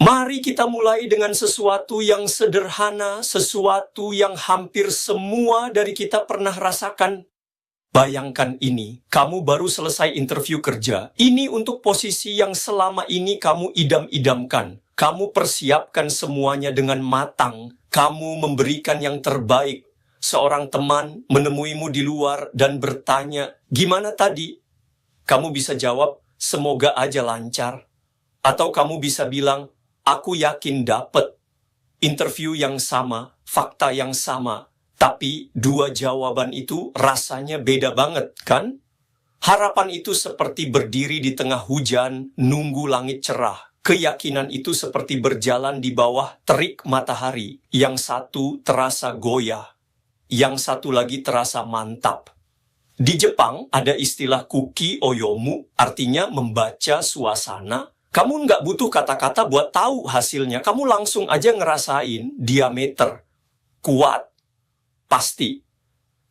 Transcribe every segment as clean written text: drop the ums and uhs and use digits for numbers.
Mari kita mulai dengan sesuatu yang sederhana, sesuatu yang hampir semua dari kita pernah rasakan. Bayangkan ini, kamu baru selesai interview kerja. Ini untuk posisi yang selama ini kamu idam-idamkan. Kamu persiapkan semuanya dengan matang. Kamu memberikan yang terbaik. Seorang teman menemuimu di luar dan bertanya, "Gimana tadi?" Kamu bisa jawab, "Semoga aja lancar." Atau kamu bisa bilang, "Aku yakin dapet." Interview yang sama, fakta yang sama, tapi dua jawaban itu rasanya beda banget, kan? Harapan itu seperti berdiri di tengah hujan, nunggu langit cerah. Keyakinan itu seperti berjalan di bawah terik matahari. Yang satu terasa goyah, yang satu lagi terasa mantap. Di Jepang ada istilah kuki oyomu, artinya membaca suasana. Kamu nggak butuh kata-kata buat tahu hasilnya. Kamu langsung aja ngerasain diameter, kuat, pasti.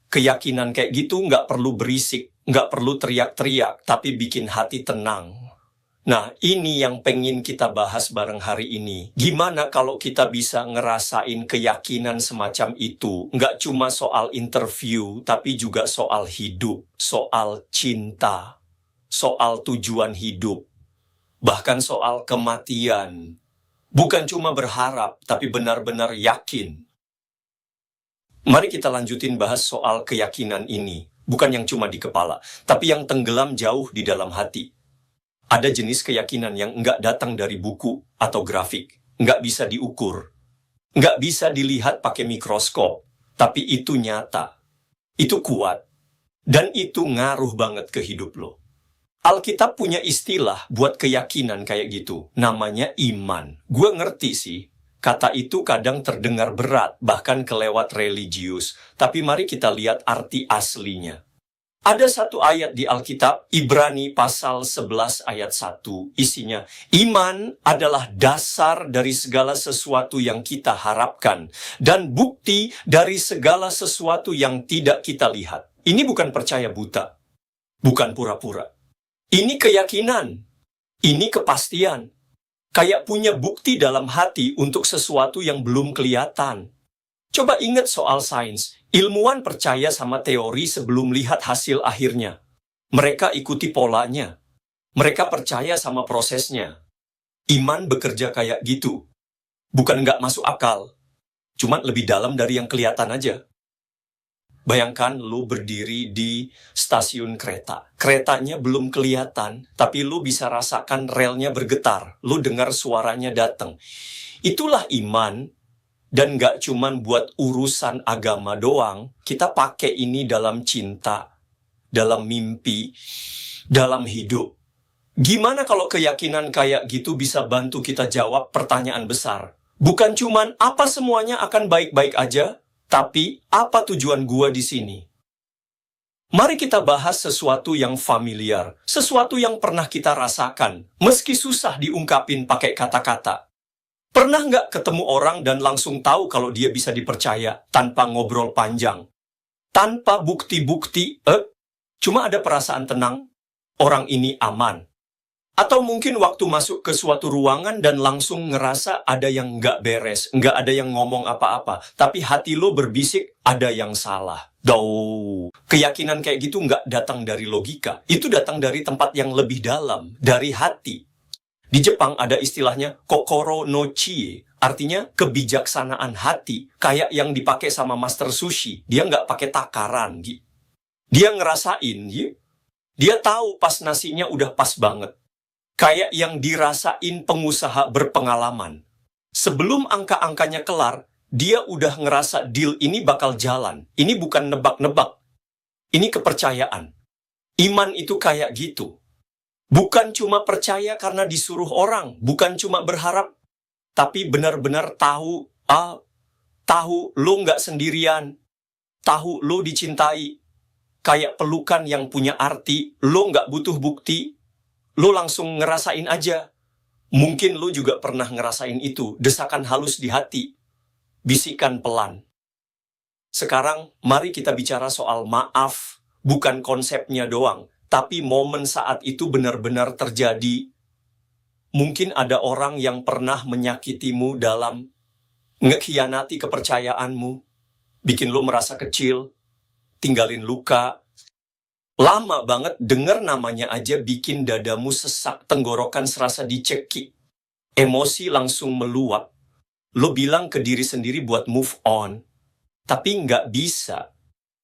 Keyakinan kayak gitu nggak perlu berisik, nggak perlu teriak-teriak, tapi bikin hati tenang. Nah, ini yang pengen kita bahas bareng hari ini. Gimana kalau kita bisa ngerasain keyakinan semacam itu? Nggak cuma soal interview, tapi juga soal hidup, soal cinta, soal tujuan hidup, bahkan soal kematian. Bukan cuma berharap, tapi benar-benar yakin. Mari kita lanjutin bahas soal keyakinan ini. Bukan yang cuma di kepala, tapi yang tenggelam jauh di dalam hati. Ada jenis keyakinan yang nggak datang dari buku atau grafik. Nggak bisa diukur. Nggak bisa dilihat pakai mikroskop. Tapi itu nyata. Itu kuat. Dan itu ngaruh banget ke hidup lo. Alkitab punya istilah buat keyakinan kayak gitu. Namanya iman. Gue ngerti sih. Kata itu kadang terdengar berat, bahkan kelewat religius. Tapi mari kita lihat arti aslinya. Ada satu ayat di Alkitab, Ibrani pasal 11 ayat 1, isinya, iman adalah dasar dari segala sesuatu yang kita harapkan, dan bukti dari segala sesuatu yang tidak kita lihat. Ini bukan percaya buta, bukan pura-pura. Ini keyakinan, ini kepastian. Kayak punya bukti dalam hati untuk sesuatu yang belum kelihatan. Coba ingat soal sains. Ilmuwan percaya sama teori sebelum lihat hasil akhirnya. Mereka ikuti polanya. Mereka percaya sama prosesnya. Iman bekerja kayak gitu. Bukan nggak masuk akal. Cuma lebih dalam dari yang kelihatan aja. Bayangkan lu berdiri di stasiun kereta. Keretanya belum kelihatan, tapi lu bisa rasakan relnya bergetar. Lu dengar suaranya datang. Itulah iman. Dan nggak cuman buat urusan agama doang, kita pakai ini dalam cinta, dalam mimpi, dalam hidup. Gimana kalau keyakinan kayak gitu bisa bantu kita jawab pertanyaan besar? Bukan cuman apa semuanya akan baik-baik aja, tapi apa tujuan gua di sini? Mari kita bahas sesuatu yang familiar, sesuatu yang pernah kita rasakan, meski susah diungkapin pakai kata-kata. Pernah nggak ketemu orang dan langsung tahu kalau dia bisa dipercaya tanpa ngobrol panjang? Tanpa bukti-bukti, cuma ada perasaan tenang, orang ini aman. Atau mungkin waktu masuk ke suatu ruangan dan langsung ngerasa ada yang nggak beres, nggak ada yang ngomong apa-apa, tapi hati lo berbisik, ada yang salah. Keyakinan kayak gitu nggak datang dari logika, itu datang dari tempat yang lebih dalam, dari hati. Di Jepang ada istilahnya kokoro no chie, artinya kebijaksanaan hati, kayak yang dipakai sama master sushi. Dia nggak pakai takaran, dia ngerasain, dia tahu pas nasinya udah pas banget. Kayak yang dirasain pengusaha berpengalaman. Sebelum angka-angkanya kelar, dia udah ngerasa deal ini bakal jalan. Ini bukan nebak-nebak, ini kepercayaan. Iman itu kayak gitu. Bukan cuma percaya karena disuruh orang, bukan cuma berharap, tapi benar-benar tahu lo nggak sendirian, tahu lo dicintai, kayak pelukan yang punya arti, lo nggak butuh bukti, lo langsung ngerasain aja. Mungkin lo juga pernah ngerasain itu, desakan halus di hati, bisikan pelan. Sekarang, mari kita bicara soal maaf, bukan konsepnya doang. Tapi momen saat itu benar-benar terjadi. Mungkin ada orang yang pernah menyakitimu dalam ngekhianati kepercayaanmu, bikin lo merasa kecil, tinggalin luka. Lama banget denger namanya aja bikin dadamu sesak, tenggorokan serasa dicekik. Emosi langsung meluap. Lo bilang ke diri sendiri buat move on, tapi nggak bisa.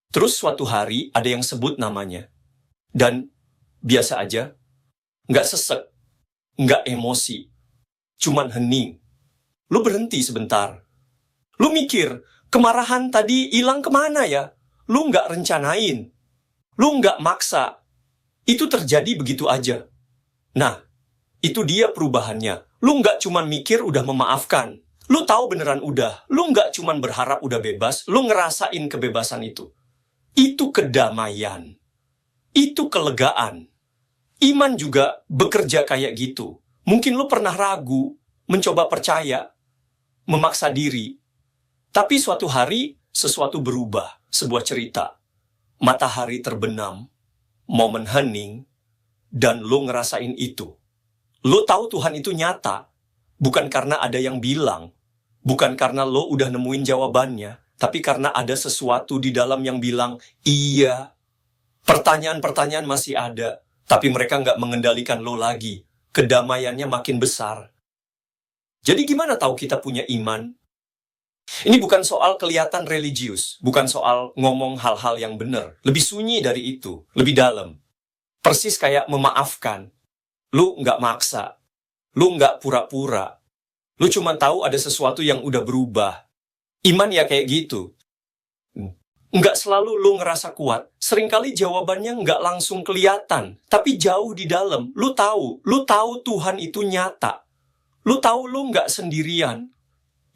Terus suatu hari ada yang sebut namanya. Dan biasa aja, nggak sesek, nggak emosi, cuman hening. Lo berhenti sebentar. Lo mikir, kemarahan tadi hilang kemana ya? Lo nggak rencanain. Lo nggak maksa. Itu terjadi begitu aja. Nah, itu dia perubahannya. Lo nggak cuman mikir udah memaafkan. Lu tahu beneran udah. Lu nggak cuman berharap udah bebas, lu ngerasain kebebasan itu. Itu kedamaian. Itu kelegaan. Iman juga bekerja kayak gitu. Mungkin lu pernah ragu, mencoba percaya, memaksa diri. Tapi suatu hari, sesuatu berubah. Sebuah cerita. Matahari terbenam, momen hening, dan lu ngerasain itu. Lu tahu Tuhan itu nyata. Bukan karena ada yang bilang. Bukan karena lo udah nemuin jawabannya, tapi karena ada sesuatu di dalam yang bilang, iya. Pertanyaan-pertanyaan masih ada, tapi mereka nggak mengendalikan lo lagi. Kedamaiannya makin besar. Jadi gimana tahu kita punya iman? Ini bukan soal kelihatan religius, bukan soal ngomong hal-hal yang benar. Lebih sunyi dari itu, lebih dalam. Persis kayak memaafkan. Lo nggak maksa, lo nggak pura-pura. Lu cuma tahu ada sesuatu yang udah berubah. Iman ya kayak gitu. Nggak selalu lu ngerasa kuat. Seringkali jawabannya nggak langsung kelihatan. Tapi jauh di dalam. Lu tahu Tuhan itu nyata. Lu tahu lu nggak sendirian.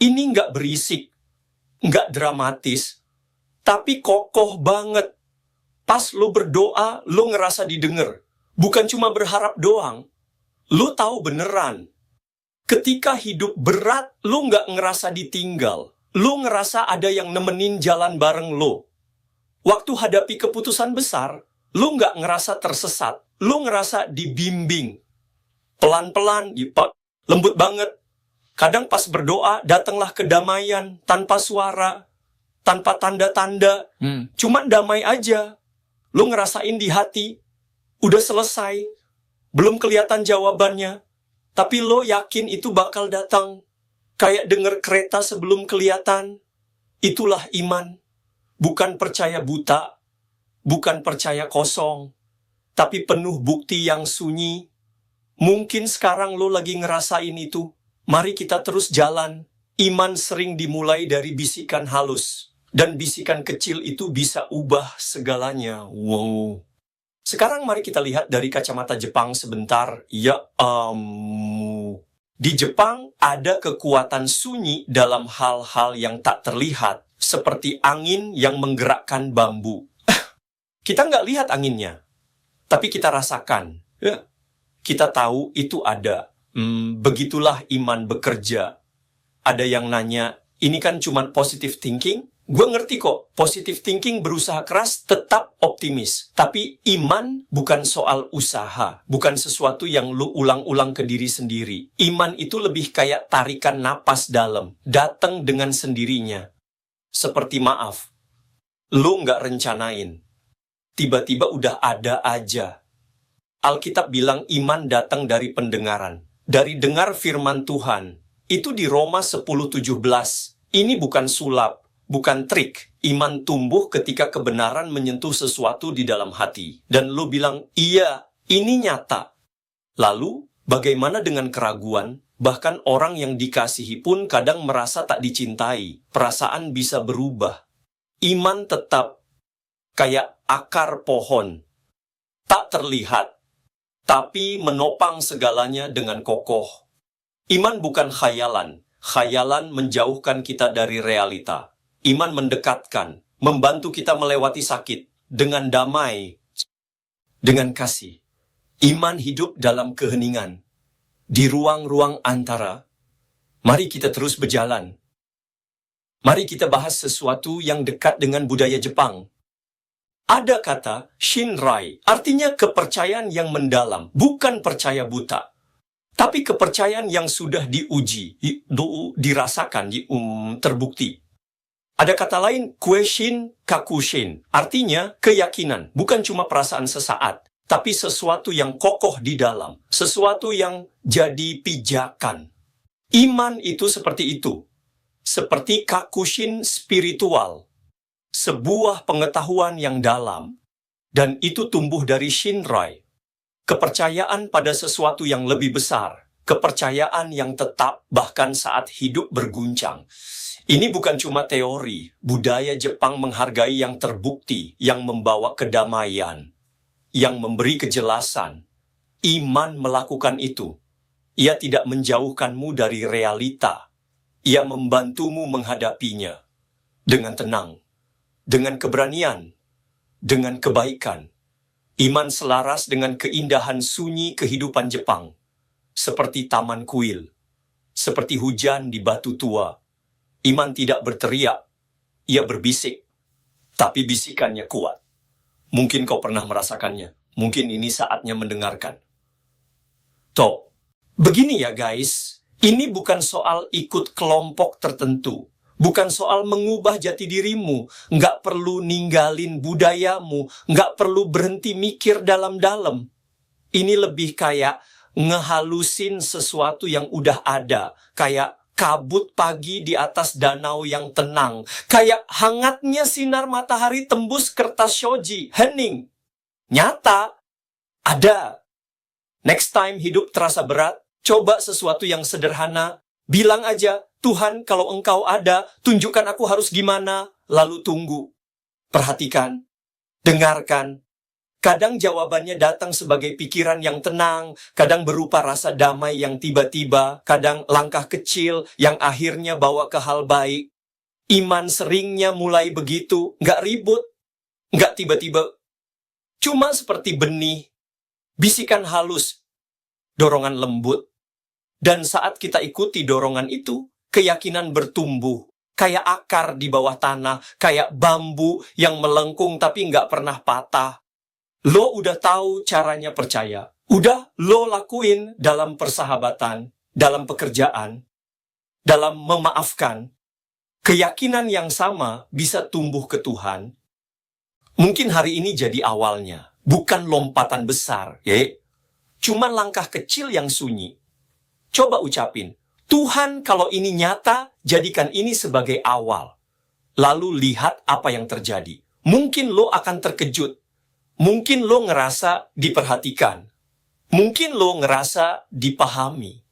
Ini nggak berisik. Nggak dramatis. Tapi kokoh banget. Pas lu berdoa, lu ngerasa didengar. Bukan cuma berharap doang. Lu tahu beneran. Ketika hidup berat, lu nggak ngerasa ditinggal. Lu ngerasa ada yang nemenin jalan bareng lu. Waktu hadapi keputusan besar, lu nggak ngerasa tersesat. Lu ngerasa dibimbing. Pelan-pelan, lembut banget. Kadang pas berdoa, datanglah kedamaian tanpa suara, tanpa tanda-tanda. Cuman damai aja. Lu ngerasain di hati, udah selesai. Belum kelihatan jawabannya. Tapi lo yakin itu bakal datang. Kayak denger kereta sebelum kelihatan. Itulah iman. Bukan percaya buta. Bukan percaya kosong. Tapi penuh bukti yang sunyi. Mungkin sekarang lo lagi ngerasain itu. Mari kita terus jalan. Iman sering dimulai dari bisikan halus. Dan bisikan kecil itu bisa ubah segalanya. Wow. Sekarang mari kita lihat dari kacamata Jepang sebentar. Di Jepang ada kekuatan sunyi dalam hal-hal yang tak terlihat. Seperti angin yang menggerakkan bambu. Kita nggak lihat anginnya. Tapi kita rasakan. Kita tahu itu ada. Begitulah iman bekerja. Ada yang nanya, ini kan cuma positive thinking? Gue ngerti kok, positive thinking berusaha keras tetap optimis. Tapi iman bukan soal usaha, bukan sesuatu yang lu ulang-ulang ke diri sendiri. Iman itu lebih kayak tarikan napas dalam, datang dengan sendirinya. Seperti maaf, lu nggak rencanain. Tiba-tiba udah ada aja. Alkitab bilang iman datang dari pendengaran. Dari dengar firman Tuhan. Itu di Roma 10:17. Ini bukan sulap. Bukan trik, iman tumbuh ketika kebenaran menyentuh sesuatu di dalam hati. Dan lu bilang, iya, ini nyata. Lalu, bagaimana dengan keraguan? Bahkan orang yang dikasihi pun kadang merasa tak dicintai. Perasaan bisa berubah. Iman tetap kayak akar pohon. Tak terlihat, tapi menopang segalanya dengan kokoh. Iman bukan khayalan. Khayalan menjauhkan kita dari realita. Iman mendekatkan, membantu kita melewati sakit dengan damai, dengan kasih. Iman hidup dalam keheningan. Di ruang-ruang antara, mari kita terus berjalan. Mari kita bahas sesuatu yang dekat dengan budaya Jepang. Ada kata Shinrai, artinya kepercayaan yang mendalam, bukan percaya buta. Tapi kepercayaan yang sudah diuji, dirasakan, terbukti. Ada kata lain, kueshin kakushin. Artinya keyakinan, bukan cuma perasaan sesaat, tapi sesuatu yang kokoh di dalam. Sesuatu yang jadi pijakan. Iman itu seperti itu. Seperti kakushin spiritual. Sebuah pengetahuan yang dalam. Dan itu tumbuh dari shinrai. Kepercayaan pada sesuatu yang lebih besar. Kepercayaan yang tetap bahkan saat hidup berguncang. Ini bukan cuma teori. Budaya Jepang menghargai yang terbukti, yang membawa kedamaian, yang memberi kejelasan. Iman melakukan itu. Ia tidak menjauhkanmu dari realita. Ia membantumu menghadapinya. Dengan tenang. Dengan keberanian. Dengan kebaikan. Iman selaras dengan keindahan sunyi kehidupan Jepang. Seperti taman kuil. Seperti hujan di batu tua. Iman tidak berteriak. Ia berbisik. Tapi bisikannya kuat. Mungkin kau pernah merasakannya. Mungkin ini saatnya mendengarkan. Toh, begini ya guys. Ini bukan soal ikut kelompok tertentu. Bukan soal mengubah jati dirimu. Nggak perlu ninggalin budayamu. Nggak perlu berhenti mikir dalam-dalam. Ini lebih kayak ngehalusin sesuatu yang udah ada. Kayak kabut pagi di atas danau yang tenang. Kayak hangatnya sinar matahari tembus kertas shoji. Hening. Nyata. Ada. Next time hidup terasa berat, coba sesuatu yang sederhana. Bilang aja, Tuhan kalau engkau ada, tunjukkan aku harus gimana. Lalu tunggu. Perhatikan. Dengarkan. Kadang jawabannya datang sebagai pikiran yang tenang, kadang berupa rasa damai yang tiba-tiba, kadang langkah kecil yang akhirnya bawa ke hal baik. Iman seringnya mulai begitu, nggak ribut, nggak tiba-tiba. Cuma seperti benih, bisikan halus, dorongan lembut. Dan saat kita ikuti dorongan itu, keyakinan bertumbuh. Kayak akar di bawah tanah, kayak bambu yang melengkung tapi nggak pernah patah. Lo udah tahu caranya percaya. Udah lo lakuin dalam persahabatan, dalam pekerjaan, dalam memaafkan. Keyakinan yang sama bisa tumbuh ke Tuhan. Mungkin hari ini jadi awalnya. Bukan lompatan besar. Cuman langkah kecil yang sunyi. Coba ucapin. Tuhan kalau ini nyata, jadikan ini sebagai awal. Lalu lihat apa yang terjadi. Mungkin lo akan terkejut. Mungkin lo ngerasa diperhatikan. Mungkin lo ngerasa dipahami.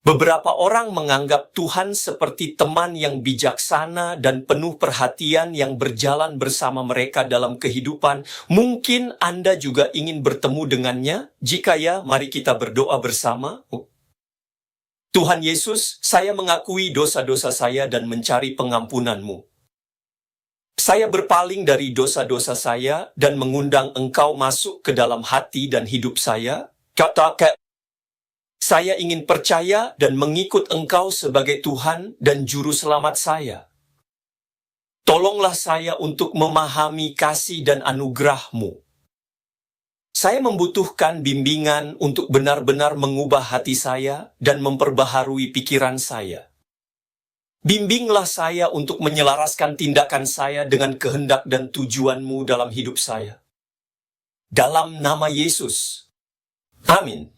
Beberapa orang menganggap Tuhan seperti teman yang bijaksana dan penuh perhatian yang berjalan bersama mereka dalam kehidupan. Mungkin Anda juga ingin bertemu dengannya. Jika ya, mari kita berdoa bersama. Tuhan Yesus, saya mengakui dosa-dosa saya dan mencari pengampunan-Mu. Saya berpaling dari dosa-dosa saya dan mengundang Engkau masuk ke dalam hati dan hidup saya. Saya ingin percaya dan mengikut Engkau sebagai Tuhan dan Juru Selamat saya. Tolonglah saya untuk memahami kasih dan anugerah-Mu. Saya membutuhkan bimbingan untuk benar-benar mengubah hati saya dan memperbaharui pikiran saya. Bimbinglah saya untuk menyelaraskan tindakan saya dengan kehendak dan tujuan-Mu dalam hidup saya. Dalam nama Yesus. Amin.